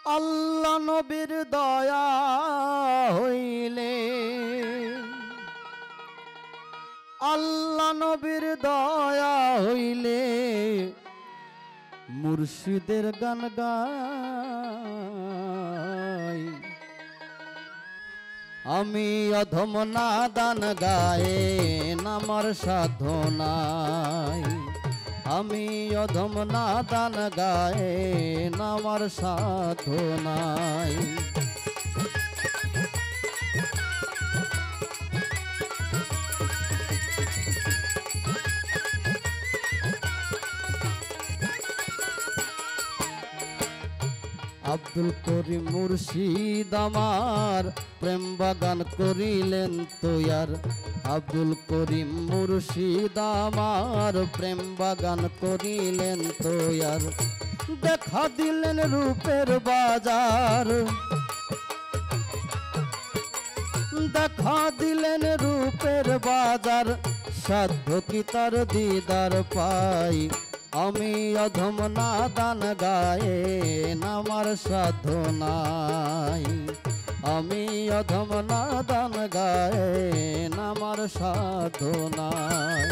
আল্লাহ নবীর দয়া হইলে, আল্লাহ নবীর দয়া হইলে মুর্শিদের গান গাই। আমি অধম নাদান গায়ে নামার সাধনাই, আমি অধম নাদান গায়ে নামার সাধনাই। আব্দুল করিম মুর্শিদ আমার প্রেম বাগান করিলেন তৈয়ার, আব্দুল করিম মুর্শিদ আমার প্রেম বাগান করিলেন তৈয়ার। দেখা দিলেন রূপের বাজার, দেখা দিলেন রূপের বাজার, সাধ্য কি তার দিদার পাই। আমি অধম নাদান গায়ে নামার সাধনাই, আমি অধম নাদান গায়ে নামার সাধনাই।